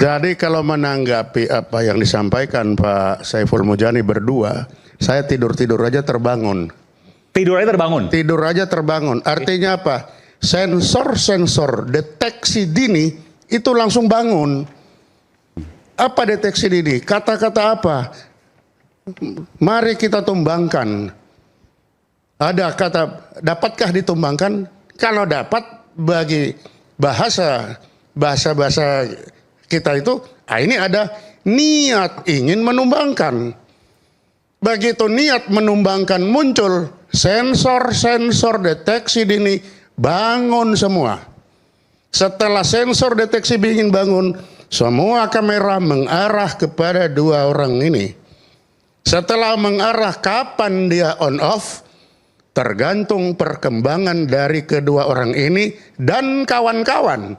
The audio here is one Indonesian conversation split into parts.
Jadi kalau menanggapi apa yang disampaikan Pak Saiful Mujani berdua, saya tidur-tidur aja terbangun. Tidur aja terbangun? Tidur aja terbangun. Artinya apa? Sensor-sensor deteksi dini itu langsung bangun. Apa deteksi dini? Kata-kata apa? Mari kita tumbangkan. Ada kata, dapatkah ditumbangkan? Kalau dapat, bagi bahasa kita itu, ini ada niat ingin menumbangkan. Begitu niat menumbangkan muncul, sensor-sensor deteksi dini bangun semua. Setelah sensor deteksi dini bangun, semua kamera mengarah kepada dua orang ini. Setelah mengarah, kapan dia on off, tergantung perkembangan dari kedua orang ini dan kawan-kawan.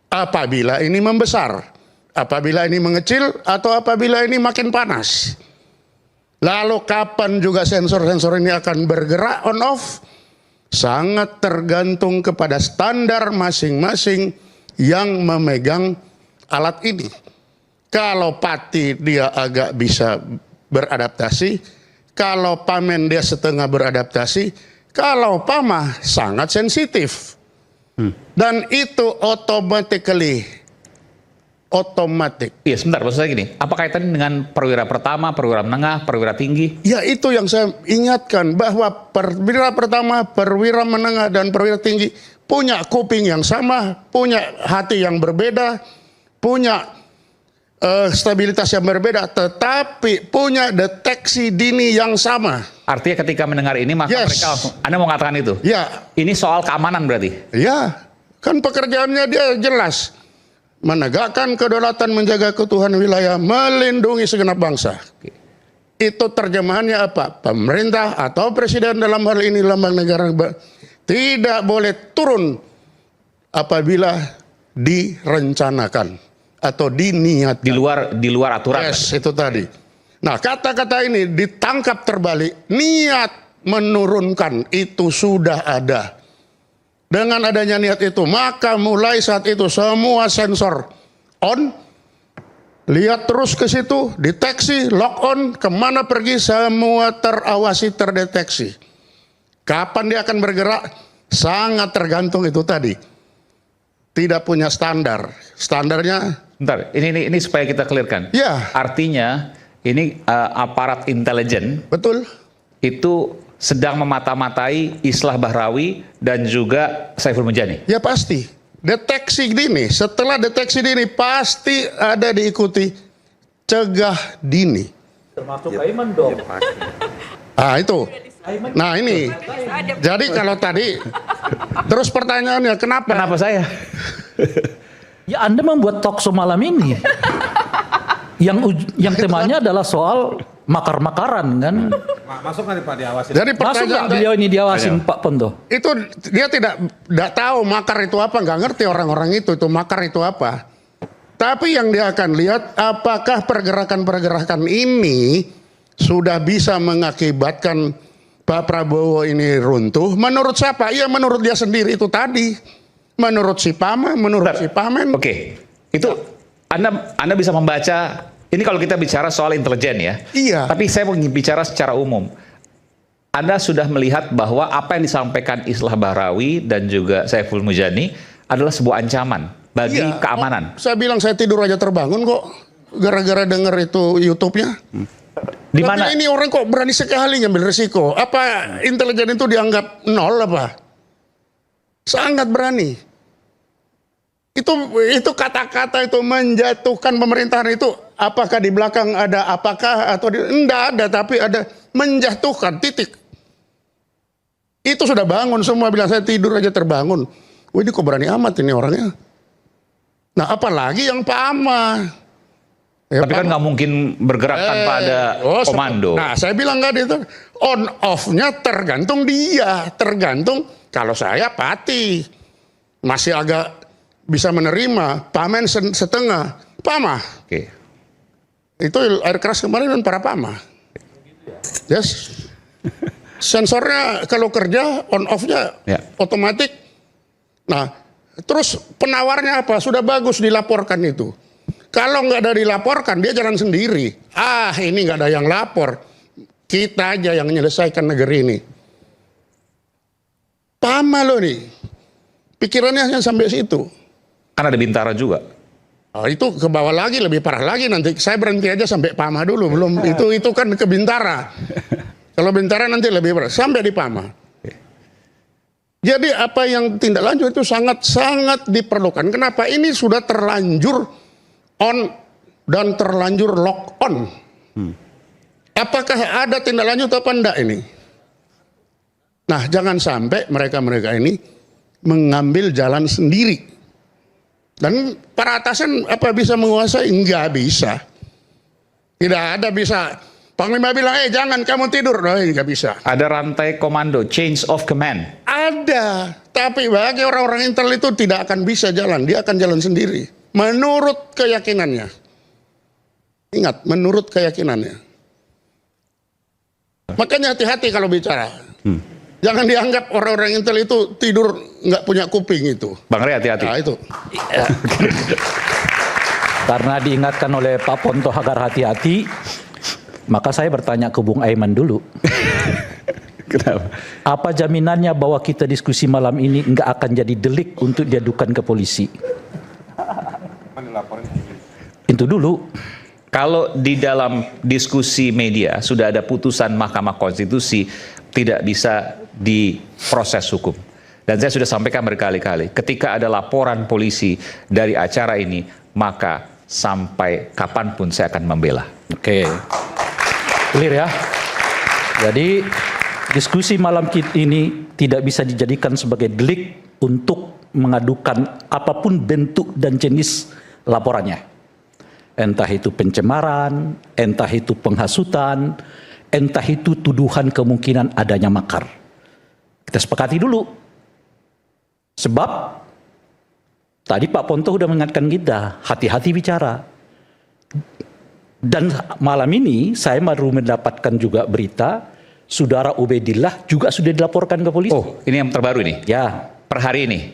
Apabila ini membesar, apabila ini mengecil, atau apabila ini makin panas. Lalu kapan juga sensor-sensor ini akan bergerak on off, sangat tergantung kepada standar masing-masing yang memegang alat ini. Kalau Pati dia agak bisa beradaptasi, kalau Pamen dia setengah beradaptasi, kalau Pama sangat sensitif. Dan itu otomatis. Iya, sebentar, maksud saya gini, apa kaitannya dengan perwira pertama, perwira menengah, perwira tinggi? Ya, itu yang saya ingatkan, bahwa perwira pertama, perwira menengah, dan perwira tinggi punya kuping yang sama, punya hati yang berbeda, punya stabilitas yang berbeda, tetapi punya deteksi dini yang sama. Artinya ketika mendengar ini, maka mereka langsung, Anda mau mengatakan itu? Ya. Ini soal keamanan berarti? Ya, kan pekerjaannya dia jelas. Menegakkan kedaulatan, menjaga keutuhan wilayah, melindungi segenap bangsa. Itu terjemahannya apa? Pemerintah atau presiden dalam hal ini lambang negara tidak boleh turun apabila direncanakan atau diniatkan. Di luar aturan. Yes, itu tadi. Nah, kata-kata ini ditangkap terbalik. Niat menurunkan itu sudah ada. Dengan adanya niat itu, maka mulai saat itu semua sensor on, lihat terus ke situ, deteksi, lock on, kemana pergi, semua terawasi, terdeteksi. Kapan dia akan bergerak, sangat tergantung itu tadi. Tidak punya standar. Standarnya... Bentar, ini supaya kita clearkan. Ya. Artinya, ini aparat intelijen. Betul. Itu sedang memata-matai Islah Bahrawi dan juga Saiful Mujani. Ya pasti. Deteksi dini, setelah deteksi dini pasti ada diikuti cegah dini. Termasuk Aiman dong. Ah itu. Nah ini. Jadi kalau tadi, terus pertanyaannya kenapa? Kenapa saya? Ya Anda membuat talkshow malam ini. Yang temanya adalah soal makar-makaran kan. Masuk nggak nih Pak diawasin? Jadi Masuk nggak beliau ini diawasin Pak Pondo? Itu dia tidak tahu makar itu apa, nggak ngerti orang-orang itu makar itu apa. Tapi yang dia akan lihat apakah pergerakan-pergerakan ini sudah bisa mengakibatkan Pak Prabowo ini runtuh. Menurut siapa? Ya menurut dia sendiri itu tadi. Menurut si Pama, menurut si Pamen. Oke, itu Anda bisa membaca. Ini kalau kita bicara soal intelijen ya. Iya. Tapi saya mau bicara secara umum. Anda sudah melihat bahwa apa yang disampaikan Islah Bahrawi dan juga Saiful Mujani adalah sebuah ancaman bagi keamanan. Saya bilang saya tidur aja terbangun kok gara-gara denger itu YouTube-nya. Di mana ini orang kok berani sekali ngambil risiko? Apa intelijen itu dianggap nol apa? Sangat berani. Itu kata-kata itu menjatuhkan pemerintahan itu, apakah di belakang ada apakah atau enggak ada, tapi ada menjatuhkan, titik. Itu sudah bangun semua, bilang saya tidur aja terbangun. Wah ini kok berani amat ini orangnya. Nah apalagi yang Pak Ama. Ya, tapi kan nggak mungkin bergerak tanpa ada komando. Nah saya bilang nggak itu, on off-nya tergantung dia, tergantung kalau saya Pati masih agak bisa menerima, Pamen setengah, Pama. Oke. Itu air keras kemarin dan para Pama. Yes. Sensornya kalau kerja on off-nya otomatis. Nah, terus penawarnya apa? Sudah bagus dilaporkan itu. Kalau nggak ada dilaporkan, dia jalan sendiri. Ini nggak ada yang lapor. Kita aja yang menyelesaikan negeri ini. Pama loh nih. Pikirannya hanya sampai situ. Kan ada Bintara juga. Itu ke bawah lagi, lebih parah lagi. Nanti saya berhenti aja sampai Pama dulu. Belum itu kan ke Bintara. Kalau Bintara nanti lebih parah. Sampai di Pama. Jadi apa yang tindak lanjut itu sangat-sangat diperlukan. Kenapa? Ini sudah terlanjur on dan terlanjur lock on. Apakah ada tindak lanjut apa enggak ini? Nah, jangan sampai mereka-mereka ini mengambil jalan sendiri. Dan para atasan apa bisa menguasai? Enggak bisa. Tidak ada bisa. Panglima bilang, jangan kamu tidur. Enggak bisa. Ada rantai komando, change of command. Ada. Tapi bagi orang-orang intel itu tidak akan bisa jalan. Dia akan jalan sendiri. Menurut keyakinannya. Ingat, menurut keyakinannya. Makanya hati-hati kalau bicara. Jangan dianggap orang-orang intel itu tidur nggak punya kuping itu. Bang Rey hati-hati. Nah, itu. Karena diingatkan oleh Pak Ponto agar hati-hati, maka saya bertanya ke Bung Aiman dulu. Kenapa? Apa jaminannya bahwa kita diskusi malam ini nggak akan jadi delik untuk diadukan ke polisi? Itu dulu. Kalau di dalam diskusi media sudah ada putusan Mahkamah Konstitusi tidak bisa diproses hukum. Dan saya sudah sampaikan berkali-kali, ketika ada laporan polisi dari acara ini, maka sampai kapanpun saya akan membela. Oke. Clear ya? Jadi diskusi malam ini tidak bisa dijadikan sebagai delik untuk mengadukan apapun bentuk dan jenis laporannya. Entah itu pencemaran, entah itu penghasutan, entah itu tuduhan kemungkinan adanya makar. Kita sepakati dulu. Sebab tadi Pak Ponto sudah mengingatkan kita, hati-hati bicara. Dan malam ini saya baru mendapatkan juga berita, Saudara Ubedillah juga sudah dilaporkan ke polisi. Oh, ini yang terbaru ini? Ya. Per hari ini?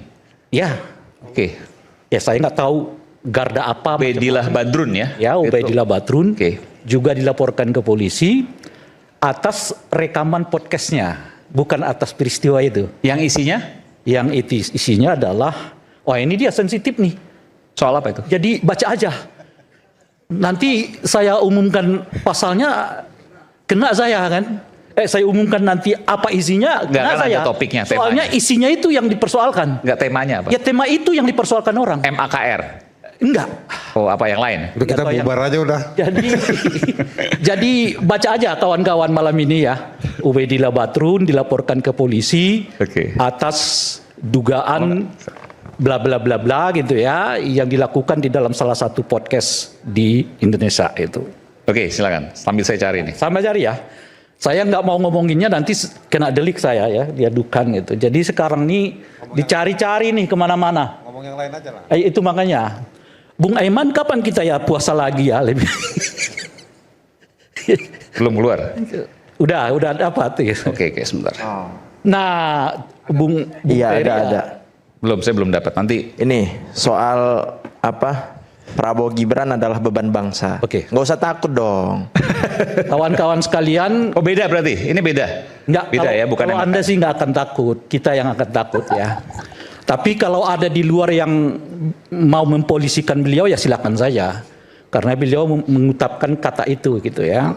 Ya. Oke. Ya saya nggak tahu garda apa. Ubedillah Badrun ya? Ya, Ubedillah Badrun. Oke. Juga dilaporkan ke polisi atas rekaman podcastnya, bukan atas peristiwa itu. Yang isinya? Yang isinya adalah, ini dia sensitif nih. Soal apa itu? Jadi baca aja. Nanti saya umumkan pasalnya, kena saya kan. Saya umumkan nanti apa isinya, kena kan saya. ada topiknya, soalnya temanya. isinya itu yang dipersoalkan. Enggak, temanya apa? Ya tema itu yang dipersoalkan orang. MAKR? Enggak. Oh, apa yang lain? Udah kita bubar aja udah. Jadi baca aja kawan-kawan malam ini ya. Ubedillah Badrun dilaporkan ke polisi atas dugaan bla bla bla bla gitu ya, yang dilakukan di dalam salah satu podcast di Indonesia itu. Oke, silakan. Sambil saya cari nih. Sama cari ya. Saya nggak mau ngomonginnya nanti kena delik saya ya, diadukan gitu. Jadi sekarang nih dicari-cari nih kemana-mana. Ngomong yang lain aja lah. Itu makanya. Bung Aiman, kapan kita ya puasa lagi ya? Belum keluar? Udah dapat. Oke, sebentar. Oh. Nah, Bung Iya, Ferry ada. Saya belum dapat. Nanti Ini soal apa? Prabowo Gibran adalah beban bangsa. Oke. Nggak usah takut dong. kawan-kawan sekalian, oh, beda berarti. Ini beda. nggak, Beda kalau, ya, bukan kalau MAKR. Anda sih nggak akan takut, kita yang akan takut ya. Tapi kalau ada di luar yang mau mempolisikan beliau ya silakan saja, karena beliau mengutapkan kata itu gitu ya.